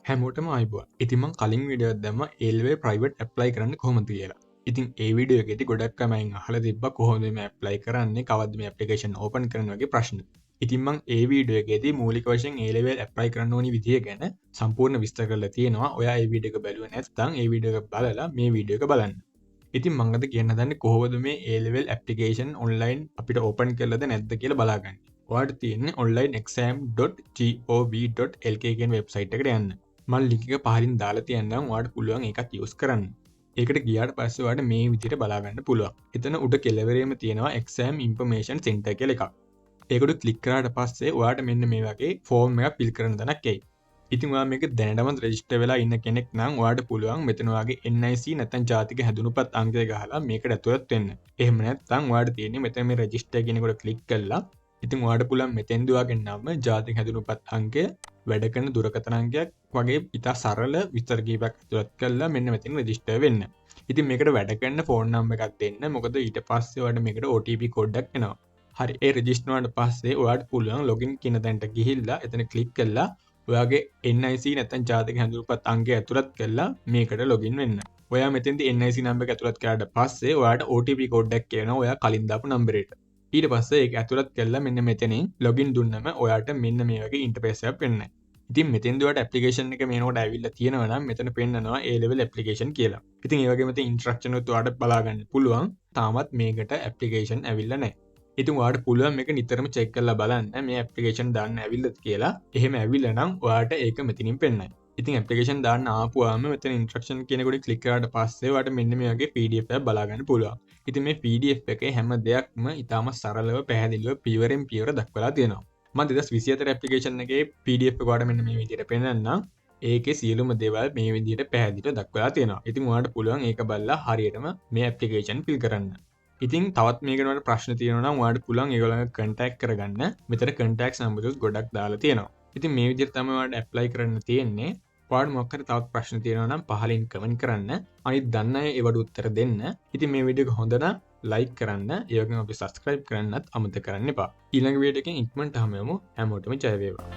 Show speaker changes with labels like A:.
A: හැමෝටම අයිබෝන්. ඉතින් මම කලින් වීඩියෝ එකක් දැම්මා A-level private apply කරන්න කොහොමද කියලා. ඉතින් ඒ වීඩියෝ එකේදී ගොඩක් අය මගෙන් අහලා තිබ්බා කොහොමද මේ apply කරන්නේ, කවද්ද මේ application open කරන්නේ වගේ ප්‍රශ්න. ඉතින් මම ඒ වීඩියෝ එකේදී මූලික වශයෙන් A-level apply කරන්න ඕනි විදිය ගැන සම්පූර්ණ විස්තර කරලා තියෙනවා. ඔයා ඒ වීඩියෝ එක බැලුවේ නැත්නම් ඒ වීඩියෝ එක බලලා මේ වීඩියෝ එක බලන්න. ඉතින් මම අද කියන්න හදන්නේ කොහොමද මේ A-level application online අපිට open කරලාද නැද්ද කියලා බලාගන්න. ඔයාලට තියෙන්නේ onlineexam.gov.lk කියන වෙබ්සයිට් එකට යන්න. මම ලින්ක් එක පහලින් දාලා තියන්නම් ඔයාලට පුළුවන් ඒකත් යූස් කරන්න. ඒකට ගියාට පස්සේ ඔයාලට මේ විදිහට බලා ගන්න පුළුවන්. එතන උඩ කෙළවරේම තියෙනවා exam information center කියලා එකක්. ඒකට ක්ලික් කරාට පස්සේ ඔයාලට මෙන්න මේ වගේ ෆෝම් එකක් ෆිල් කරන්න තැනක් එයි. ඉතින් ඔයා මේක දැනටම රෙජිස්ටර් වෙලා ඉන්න කෙනෙක් නම් ඔයාලට පුළුවන් මෙතන ඔයාගේ NIC නැත්නම් ජාතික හැදුනුපත් අංකය ගහලා මේකට ඇතුළත් වෙන්න. එහෙම නැත්නම් ඔයාලට තියෙන්නේ මෙතන මේ රෙජිස්ටර් කියන එකට ක්ලික් කරලා ඉතින් ඔයාලට පුළුවන් මෙතෙන්දී ඔයාගේ නම ජාතික හැදුනුපත් අංකය වැඩ කරන දුරකථන අංකයක් වගේ ඉතා සරල විස්තර කීපයක් ඇතුළත් කරලා මෙන්න මෙතන රෙජිස්ටර් වෙන්න. ඉතින් මේකට වැඩ කරන ෆෝන් නම්බර් එකක් දෙන්න. මොකද ඊට පස්සේ ඔයාලට මේකට OTP කෝඩ් එකක් එනවා. හරි ඒ රෙජිස්ටර් වුණාට පස්සේ ඔයාලට පුළුවන් ලොගින් කියන තැනට ගිහිල්ලා එතන ක්ලික් කරලා ඔයාගේ NIC නැත්නම් ජාතික හැඳුනුම්පත් අංකය ඇතුළත් කරලා මේකට ලොගින් වෙන්න. ඔයා මෙතෙන්දී NIC නම්බර් එක ඇතුළත් කරාට පස්සේ ඔයාලට OTP කෝඩ් එකක් එනවා ඔයා කලින් දාපු නම්බරයට. ඊට පස්සේ ඒක ඇතුළත් කරලා මෙන්න මෙතනින් ලොගින් දුන්නම ඔයාට මෙන්න මේ වගේ ඉන්ටර්ෆේස් එකක් වෙන්නේ. ඉතින් මෙතෙන්දී ඔයාලට ඇප්ලිකේෂන් එක මේනකොට ඇවිල්ලා තියෙනවා නම් මෙතන පෙන්නනවා A-level application කියලා. ඉතින් ඒ වගේම මෙතන ඉන්ස්ට්‍රක්ෂන් උත් ඔයාලට බලා ගන්න පුළුවන්. තාමත් මේකට ඇප්ලිකේෂන් ඇවිල්ලා නැහැ. ඉතින් ඔයාලට පුළුවන් මේක නිතරම චෙක් කරලා බලන්න මේ ඇප්ලිකේෂන් දාන්න ඇවිල්ලාද කියලා. එහෙම ඇවිල්ලා නම් ඔයාලට ඒක මෙතනින් පෙන්නයි. ඉතින් ඇප්ලිකේෂන් දාන්න ආපුවාම මෙතන ඉන්ස්ට්‍රක්ෂන් කියන එකට ක්ලික් කරාට පස්සේ ඔයාලට මෙන්න මේ වගේ PDF එකක් බලා ගන්න පුළුවන්. ඉතින් මේ PDF එකේ හැම දෙයක්ම ඉතාම සරලව පැහැදිලිව පියවරෙන් පියවර දක්වලා තියෙනවා. මම 2024 ඇප්ලිකේෂන් එකේ PDF එක ඔයාලට මෙන්න මේ විදිහට පෙන්නන්නම්. ඒකේ සියලුම දේවල් මේ විදිහට පැහැදිලිව දක්වලා තියෙනවා. ඉතින් ඔයාලට පුළුවන් ඒක බලලා හරියටම මේ ඇප්ලිකේෂන් ෆිල් කරන්න. ඉතින් තවත් මේකට වල ප්‍රශ්න තියෙනවා නම් ඔයාලට පුළුවන් ඒගොල්ලන්ව කන්ටැක්ට් කරගන්න. මෙතන කන්ටැක්ට්ස් නම්බර්ස් ගොඩක් දාලා තියෙනවා. ඉතින් මේ විදිහට තමයි ඔයාලට ඇප්ලයි කරන්න තියෙන්නේ. ඔයාලට මොකක් හරි තවත් ප්‍රශ්න තියෙනවා නම් පහලින් කමෙන්ට් කරන්න. අනිත් දන්න අය ඒවට උත්තර දෙන්න. ඉතින් මේ වීඩියෝ එක හොඳ නම් ලයික් කරන්න. ඒ වගේම අපි සබ්ස්ක්‍රයිබ් කරන්නත් අමතක කරන්න එපා. ඊළඟ වීඩියෝ එකෙන් ඉක්මනට හමු. හැමෝටම ජය වේවා.